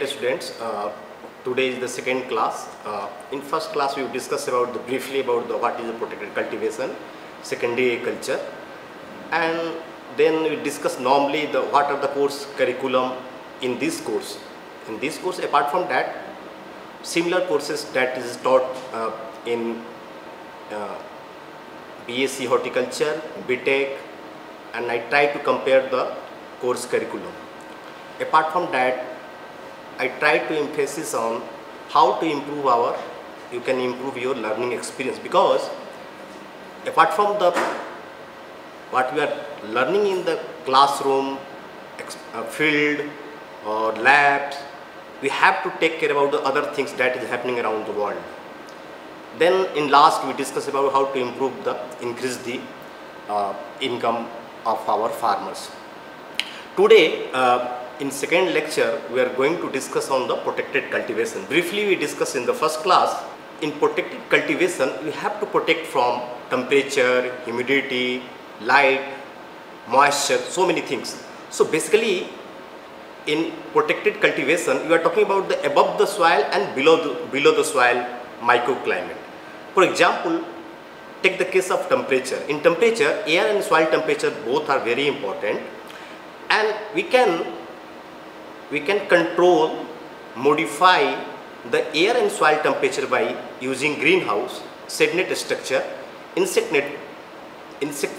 Dear students, today is the second class. In first class we discussed briefly about what is the protected cultivation, secondary agriculture, and then we discussed normally what are the course curriculum in this course. In this course, apart from that, similar courses that is taught in BSc Horticulture, BTech, and I try to compare the course curriculum. Apart from that, I try to emphasize on how to improve you can improve your learning experience, because apart from what we are learning in the classroom, field or labs, we have to take care about the other things that is happening around the world. Then in last we discussed about how to increase the income of our farmers. Today in second lecture we are going to discuss on the protected cultivation. Briefly we discussed in the first class. In protected cultivation we have to protect from temperature, humidity, light, moisture, so many things. So basically in protected cultivation you are talking about the above the soil and below the soil microclimate. For example, take the case of temperature. In temperature, air and soil temperature both are very important, and we can control, modify the air and soil temperature by using greenhouse, shade net structure, insect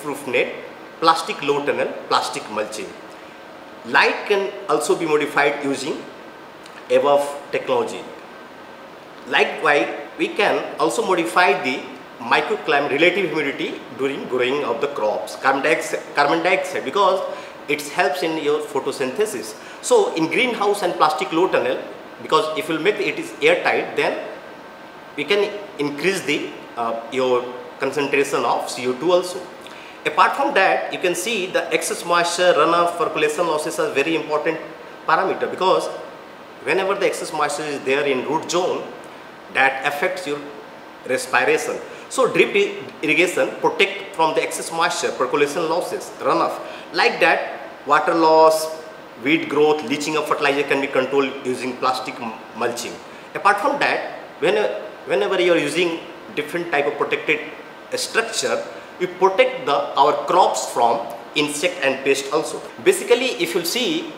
proof net, plastic low tunnel, plastic mulching. Light can also be modified using above technology. Likewise, we can also modify the microclimate, relative humidity during growing of the crops, carbon dioxide, because it helps in your photosynthesis. So in greenhouse and plastic low tunnel, because if you make it is airtight, then we can increase the your concentration of CO2 also. Apart from that, you can see the excess moisture, runoff, percolation losses are very important parameter, because whenever the excess moisture is there in root zone, that affects your respiration. So drip irrigation protect from the excess moisture, percolation losses, runoff. Like that, water loss, weed growth, leaching of fertilizer can be controlled using plastic mulching. Apart from that, whenever you are using different type of protected structure, we protect our crops from insect and pest also. Basically, if you see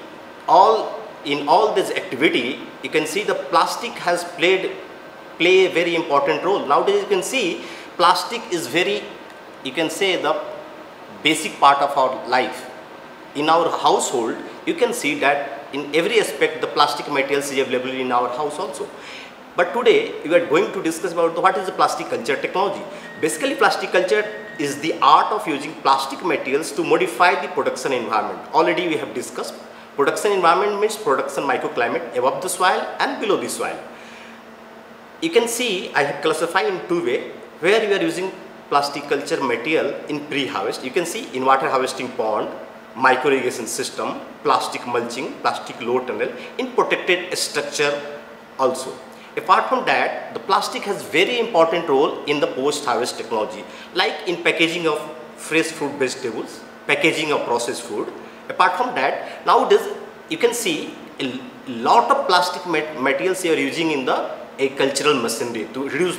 in all this activity, you can see the plastic has play a very important role. Nowadays you can see plastic is you can say the basic part of our life. In our household, you can see that in every aspect the plastic materials is available in our house also. But today we are going to discuss about what is the plastic culture technology. Basically, plastic culture is the art of using plastic materials to modify the production environment. Already we have discussed production environment means production microclimate above the soil and below the soil. You can see I have classified in two ways, where we are using plastic culture material in pre-harvest. You can see in water harvesting pond, micro irrigation system, plastic mulching, plastic low tunnel, in protected structure also. Apart from that, the plastic has very important role in the post-harvest technology, like in packaging of fresh fruit, vegetables, packaging of processed food. Apart from that, nowadays you can see a lot of plastic materials you are using in the agricultural machinery to reduce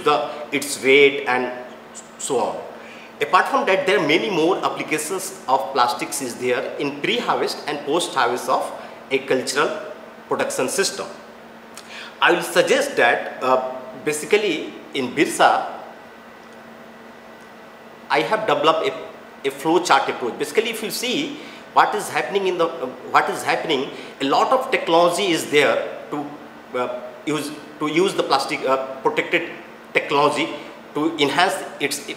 its weight and so on. Apart from that, there are many more applications of plastics is there in pre-harvest and post-harvest of agricultural production system. I will suggest that basically in Birsa, I have developed a flow chart approach. Basically, if you see what is happening a lot of technology is there to use the plastic protected technology to enhance its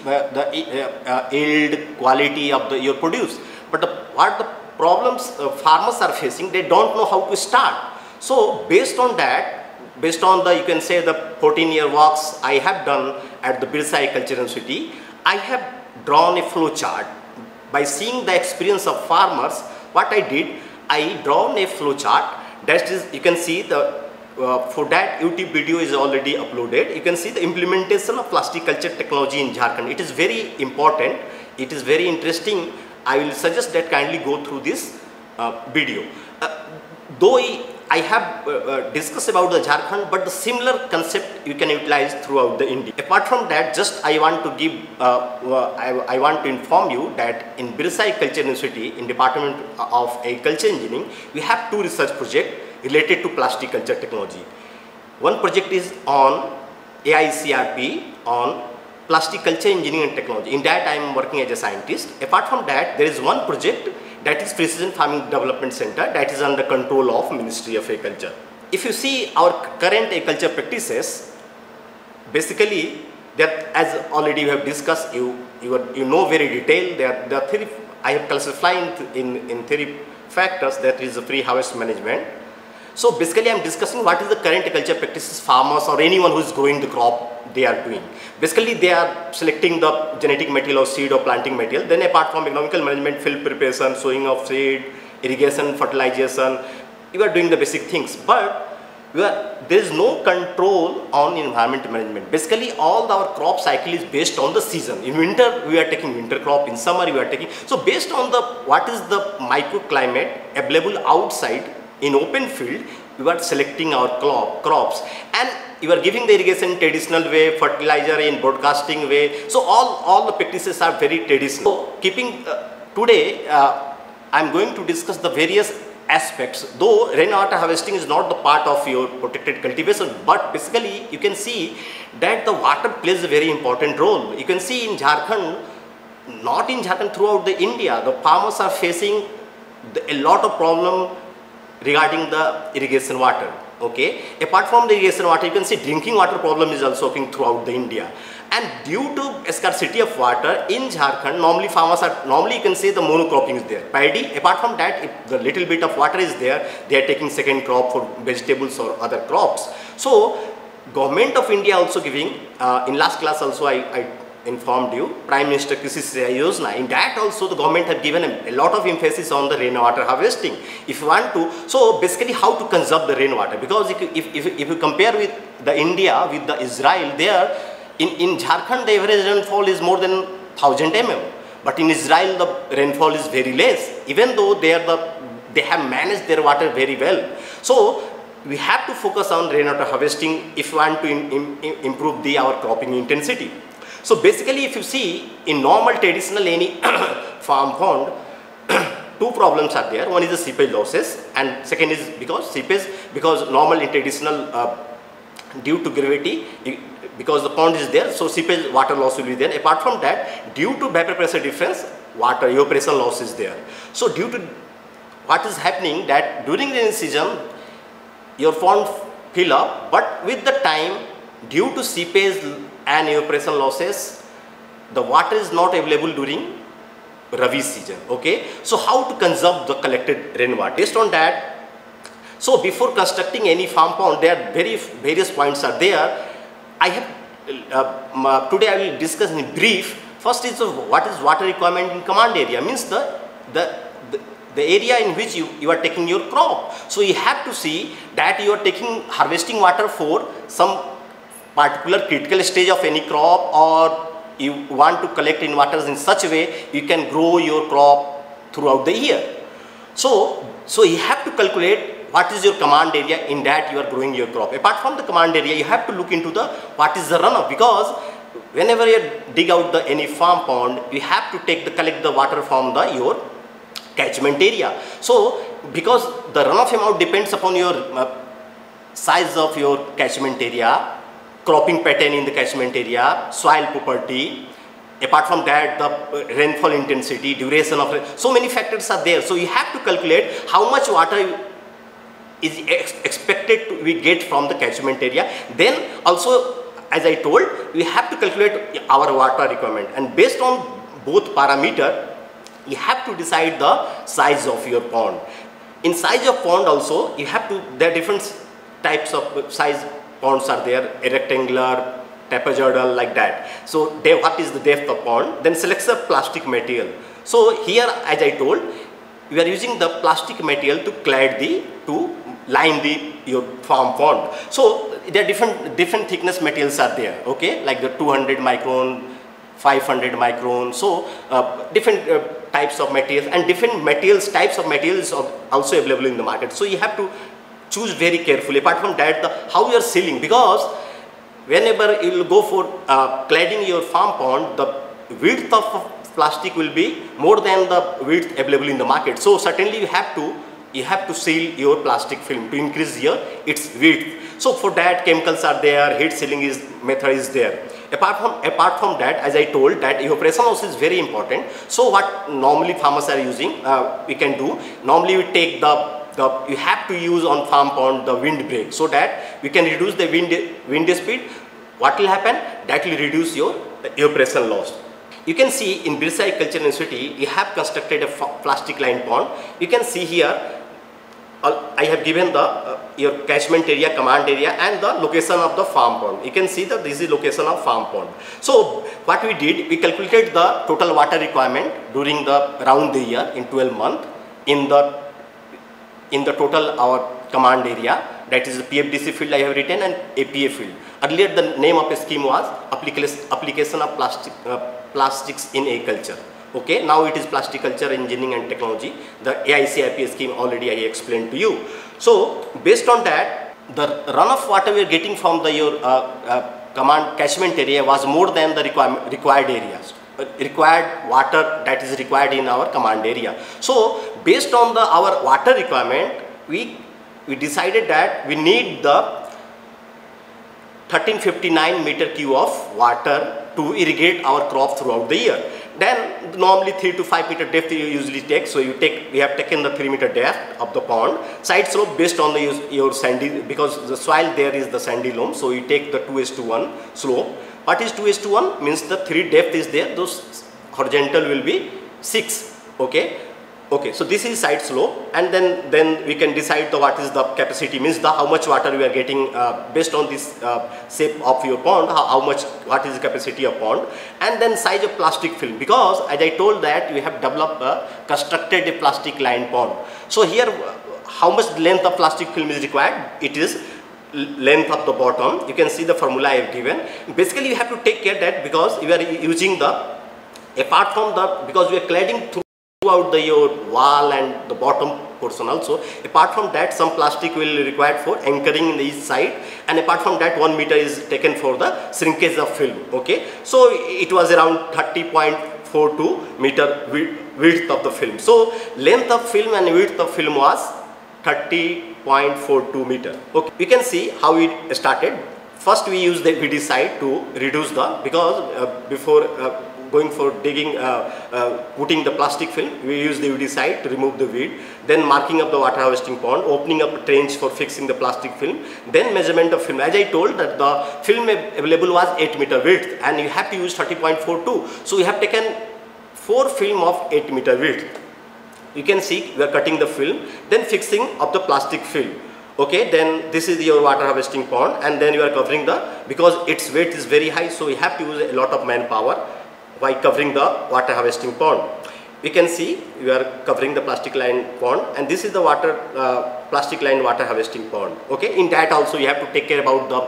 yield, quality of your produce. But what the problems farmers are facing, they don't know how to start. So based on the you can say the 14-year works I have done at the Birsa Agricultural University, I have drawn a flow chart. By seeing the experience of farmers, what I did, I drawn a flow chart. That is, you can see for that YouTube video is already uploaded. You can see the implementation of plastic culture technology in Jharkhand. It is very important. It is very interesting. I will suggest that kindly go through this video. Though I have discussed about the Jharkhand, but the similar concept you can utilize throughout the India. Apart from that, just I want to give, I want to inform you that in Birsa Agricultural University, in Department of Agriculture Engineering, we have 2 research projects related to plastic culture technology. One project is on AICRP on plastic culture engineering and technology. In that I am working as a scientist. Apart from that, there is one project that is Precision Farming Development Center that is under control of Ministry of Agriculture. If you see our current agriculture practices, basically that, as already we have discussed, you know very detailed. There are 3, I have classified in 3 factors. That is the pre-harvest management. So basically I am discussing what is the current agriculture practices farmers or anyone who is growing the crop they are doing. Basically they are selecting the genetic material or seed or planting material. Then apart from economical management, field preparation, sowing of seed, irrigation, fertilization, you are doing the basic things. But there is no control on environment management. Basically all our crop cycle is based on the season. In winter we are taking winter crop, in summer we are taking. So based on the what is the microclimate available outside in open field, you are selecting our crops, and you are giving the irrigation traditional way, fertilizer in broadcasting way. So all the practices are very traditional. So keeping today I am going to discuss the various aspects, though rainwater harvesting is not the part of your protected cultivation, but basically you can see that the water plays a very important role. You can see in Jharkhand, not in Jharkhand, throughout the India, the farmers are facing a lot of problem regarding the irrigation water. Okay, apart from the irrigation water, you can see drinking water problem is also occurring throughout the India. And due to scarcity of water in Jharkhand, normally farmers are, normally you can say the monocropping is there. Paddy, apart from that, if the little bit of water is there, they are taking second crop for vegetables or other crops. So Government of India also giving, in last class also I informed you, Prime Minister Krishi Sinchay Yojana. In that also the government have given a lot of emphasis on the rainwater harvesting. If you want to, so basically how to conserve the rainwater, because if you compare with the India with the Israel, there in Jharkhand the average rainfall is more than 1000 mm, but in Israel the rainfall is very less, even though they have managed their water very well. So we have to focus on rainwater harvesting if we want to improve our cropping intensity. So basically if you see in normal traditional any farm pond, 2 problems are there. One is the seepage losses, and second is because normal in traditional due to gravity, because the pond is there, so seepage water loss will be there. Apart from that, due to vapor pressure difference, water evaporation loss is there. So due to what is happening, that during the rainy season your pond fill up, but with the time, due to seepage and evaporation losses, the water is not available during Rabi season. Okay, so how to conserve the collected rainwater? Based on that, so before constructing any farm pond, there are various points are there. I have today I will discuss in brief. First is what is water requirement in command area, means the area in which you are taking your crop. So you have to see that you are taking harvesting water for some particular critical stage of any crop, or you want to collect in waters in such a way you can grow your crop throughout the year. So you have to calculate what is your command area in that you are growing your crop. Apart from the command area, you have to look into the what is the runoff, because whenever you dig out any farm pond, you have to collect the water from your catchment area. So because the runoff amount depends upon your size of your catchment area, cropping pattern in the catchment area, soil property, apart from that the rainfall intensity, duration of rain, so many factors are there. So you have to calculate how much water is expected to we get from the catchment area. Then also, as I told, we have to calculate our water requirement, and based on both parameter, you have to decide the size of your pond. In size of pond also, you have to, there are different types of size ponds are there, a rectangular, trapezoidal, like that. So what is the depth of pond? Then select the plastic material. So here, as I told, we are using the plastic material to line your farm pond. So there are different thickness materials are there. Okay, like the 200 micron, 500 micron. So different types of materials, and different types of materials are also available in the market. So you have to choose very carefully. Apart from that, how you are sealing, because whenever you will go for cladding your farm pond, the width of plastic will be more than the width available in the market. So certainly you have to seal your plastic film to increase its width. So for that, chemicals are there, heat sealing method is there. Apart from that, as I told, that evaporation also is very important. So what normally farmers are using, we can do, normally we take you have to use on farm pond the wind break, so that we can reduce the wind speed. What will happen? That will reduce your evaporation loss. You can see in Birsa Agricultural University, we have constructed a plastic lined pond. You can see here, I have given your catchment area, command area, and the location of the farm pond. You can see that this is location of farm pond. So what we did, we calculated the total water requirement during around the year in 12 months in the total our command area, that is the PFDC field I have written and APA field. Earlier the name of a scheme was application of plastics in agriculture. Okay, now it is plastic culture, engineering and technology. The AICIP scheme already I explained to you. So based on that, the runoff water we are getting from your command catchment area was more than the required areas. Required water that is required in our command area. So based on our water requirement, we decided that we need the 1359 meter cube of water to irrigate our crop throughout the year. Then normally 3 to 5 meter depth you usually take. So we have taken the 3 meter depth of the pond. Side slope based on your sandy, because the soil there is the sandy loam. So you take the 2:1 slope. What is 2:1? Means the 3 depth is there. Those horizontal will be 6. Okay. Okay, so this is side slope, and then we can decide what is the capacity, means how much water we are getting based on this shape of your pond, what is the capacity of pond, and then size of plastic film, because as I told that we have constructed a plastic lined pond. So here how much length of plastic film is required? It is length of the bottom. You can see the formula I have given. Basically you have to take care that, because we are using because we are cladding throughout your wall and the bottom portion also. Apart from that, some plastic will be required for anchoring in each side, and apart from that 1 meter is taken for the shrinkage of film. Okay, so it was around 30.42 meter width of the film. So length of film and width of film was 30.42 meter. Okay, you can see how it started. First we use the weedicide to reduce because before going for digging, putting the plastic film, we use the weedicide to remove the weed, then marking up the water harvesting pond, opening up a trench for fixing the plastic film, then measurement of film. As I told that the film available was 8 meter width and you have to use 30.42. So we have taken 4 film of 8 meter width. You can see we are cutting the film, then fixing of the plastic film. Okay, then this is your water harvesting pond, and then you are covering because its weight is very high, so we have to use a lot of manpower by covering the water harvesting pond. We can see we are covering the plastic lined pond, and this is the plastic lined water harvesting pond. Okay, in that also you have to take care about the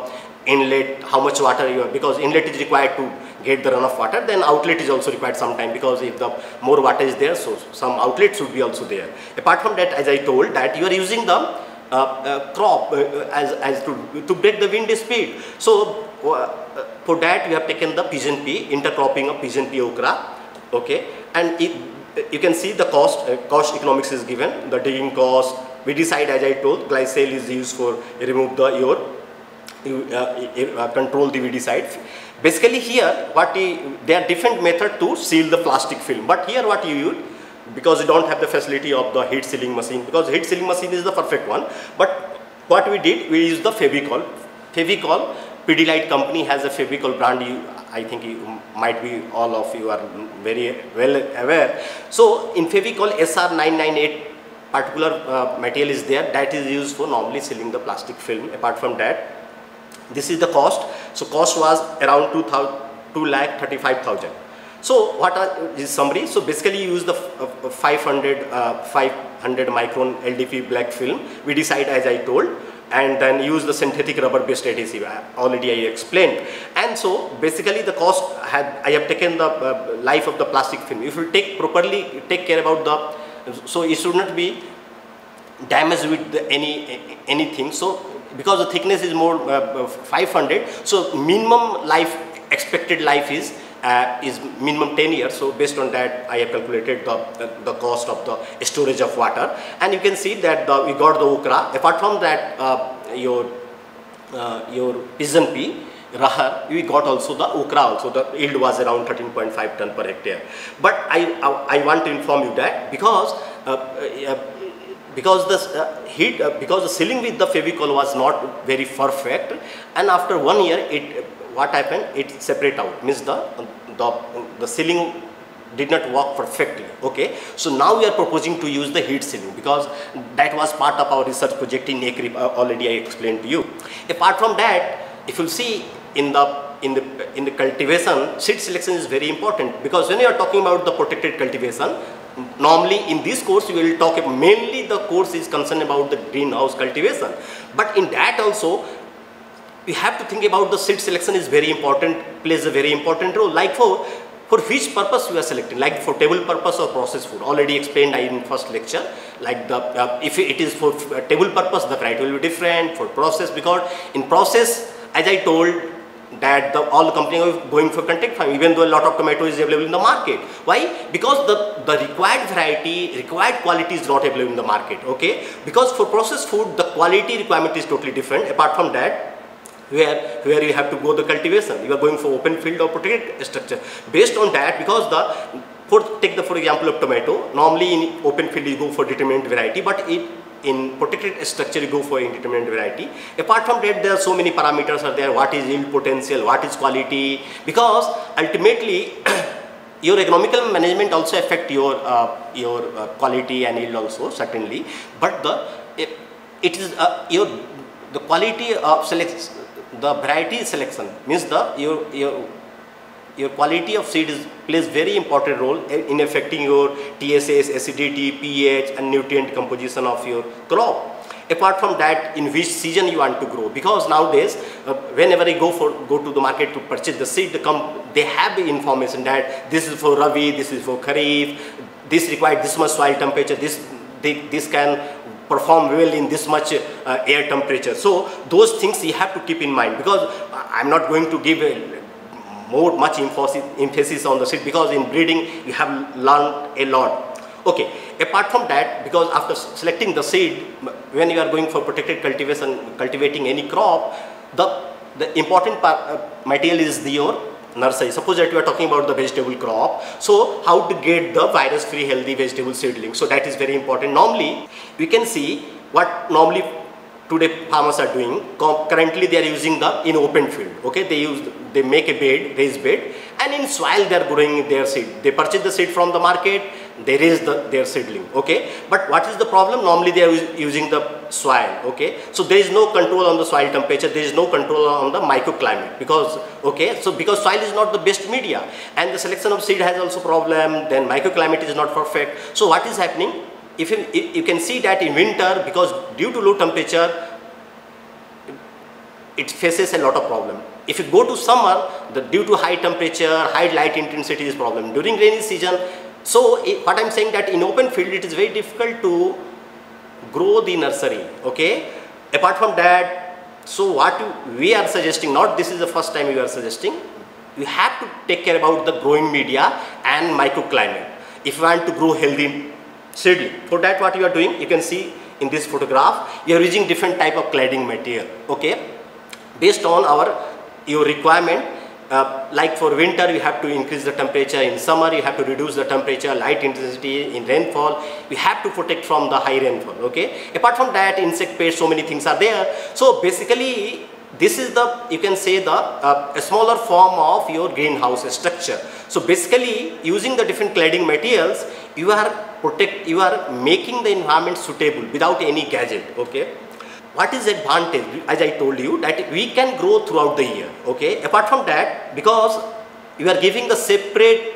inlet, how much water you have, because inlet is required to get the runoff water, then outlet is also required sometime, because if the more water is there, so some outlet should be also there. Apart from that, as I told that you are using the crop to break the wind speed. So for that we have taken the pigeon pea, intercropping of pigeon pea okra. Okay, and you can see the cost economics is given, the digging cost. We decide, as I told, glycol is used for remove control the weedicide. Basically here there are different methods to seal the plastic film, but here what you use, because you don't have the facility of the heat sealing machine, because heat sealing machine is the perfect one, but what we did, we used the Fevicol. Pidilite company has a Fevicol brand. I think you might be, all of you are very well aware. So in Fevicol SR998 particular material is there, that is used for normally sealing the plastic film. Apart from that, this is the cost. So cost was around 2,35,000. So what is summary? So basically you use the 500 micron LDP black film. We decide, as I told, and then use the synthetic rubber based adhesive. Already I explained. And so basically the cost I have taken the life of the plastic film. If you take care about so it should not be damaged with anything. So because the thickness is more 500, so minimum expected life is minimum 10 years. So based on that, I have calculated the cost of the storage of water, and you can see that we got the okra. Apart from that, your pigeon pea, rahar, we got also the okra also. The yield was around 13.5 ton per hectare. But I want to inform you that because the sealing with the Fevicol was not very perfect, and after 1 year what happened, it separate out, means the sealing did not work perfectly. Okay, so now we are proposing to use the heat sealing, because that was part of our research project in ACRE. Already I explained to you. Apart from that, if you see in the cultivation, seed selection is very important, because when you are talking about the protected cultivation, normally in this course we will talk, mainly the course is concerned about the greenhouse cultivation, but in that also we have to think about the seed selection is very important, plays a very important role. Like for which purpose we are selecting, like for table purpose or processed food. Already explained in first lecture, like if it is for table purpose, the variety will be different. For process, because in process, as I told, that all the companies are going for contact farm, even though a lot of tomato is available in the market. Why? Because the required variety, required quality is not available in the market. Okay, because for processed food, the quality requirement is totally different. Apart from that, where you have to go the cultivation, you are going for open field or protected structure. Based on that, because take for example of tomato, normally in open field you go for determinate variety, but in protected structure you go for indeterminate variety. Apart from that, there are so many parameters are there. What is yield potential, what is quality, because ultimately your economical management also affect your quality and yield also, certainly. But it is the quality of selection, the variety selection, means your quality of seed plays very important role in affecting your TSS, acidity, pH and nutrient composition of your crop. Apart from that, in which season you want to grow, because nowadays whenever you go to the market to purchase the seed, they have the information that this is for Rabi, this is for Kharif, this requires this much soil temperature, this can perform well in this much air temperature. So those things you have to keep in mind, because I'm not going to give much emphasis on the seed, because in breeding you have learned a lot. Okay, apart from that, because after selecting the seed, when you are going for protected cultivation, cultivating any crop, the important material is your nursery. Suppose that you are talking about the vegetable crop, so how to get the virus free healthy vegetable seedling, so that is very important. Normally we can see what normally today farmers are doing. Currently they are using in open field. Okay, they make a bed, raised bed, and in soil they are growing their seed. They purchase the seed from the market, they raise their seedling. Okay, but what is the problem? Normally they are using the soil. Okay, so there is no control on the soil temperature, there is no control on the microclimate, because because soil is not the best media, and the selection of seed has also problem. Then microclimate is not perfect. So what is happening? If you can see that in winter, because due to low temperature, it faces a lot of problem. If you go to summer, due to high temperature, high light intensity is problem. During rainy season, so what I'm saying that in open field it is very difficult to grow the nursery. Okay. Apart from that, so what we are suggesting, not this is the first time we are suggesting, we have to take care about the growing media and microclimate if you want to grow healthy seedling. For that, what you are doing, you can see in this photograph, you are using different type of cladding material. Okay, based on your requirement. Like for winter you have to increase the temperature, in summer you have to reduce the temperature, light intensity, in rainfall we have to protect from the high rainfall. Okay, apart from that, insect pests, so many things are there. So basically this is you can say a smaller form of your greenhouse structure. So basically using the different cladding materials, you are making the environment suitable without any gadget. Okay, what is the advantage? As I told you, that we can grow throughout the year. Okay, apart from that, because you are giving the separate,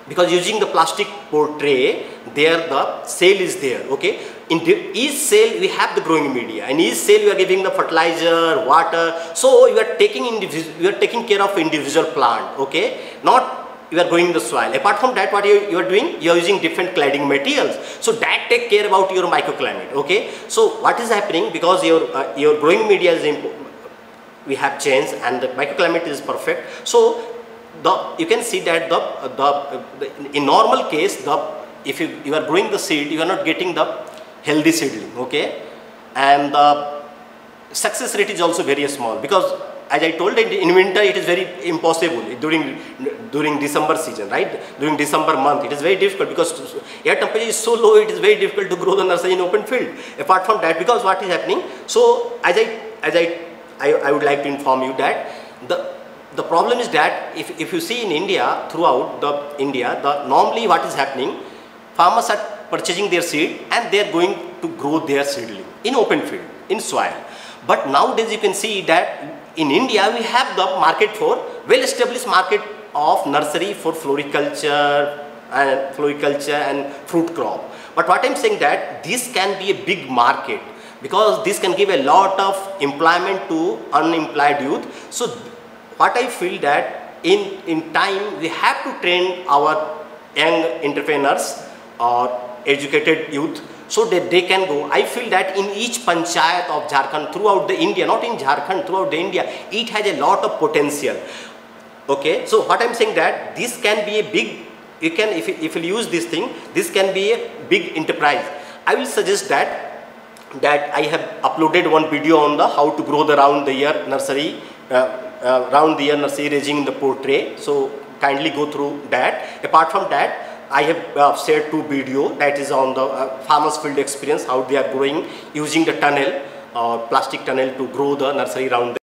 because using the plastic pot tray, there the cell is there. Okay, in each cell we have the growing media, and each cell you are giving the fertilizer, water. So you are taking care of individual plant. Okay, not you are growing the soil. Apart from that, what you are doing, you are using different cladding materials. So that take care about your microclimate. Okay. So what is happening, because your growing media is we have changed and the microclimate is perfect. So you can see that in normal case, if you are growing the seed, you are not getting the healthy seedling. Okay. And the success rate is also very small, because as I told, in winter it is very impossible during December season, right? During December month it is very difficult, because air temperature is so low, it is very difficult to grow the nursery in open field. Apart from that, because what is happening, so as I would like to inform you that the problem is that if you see in India, throughout India, normally what is happening, farmers are purchasing their seed and they are going to grow their seedling in open field, in soil. But nowadays you can see that in India we have the market for well-established market of nursery for floriculture and fruit crop. But what I am saying that this can be a big market, because this can give a lot of employment to unemployed youth. So what I feel that in time we have to train our young entrepreneurs or educated youth, so that they can go. I feel that in each panchayat of Jharkhand throughout the India, not in Jharkhand, throughout the India, it has a lot of potential. Okay, so what I am saying that this can be a big, you can, if you use this thing, this can be a big enterprise. I will suggest that I have uploaded one video on the how to grow the round the year nursery, raising in the portrait. So kindly go through that. Apart from that, I have shared 2 videos that is on the farmers field experience, how they are growing using the tunnel or plastic tunnel to grow the nursery round.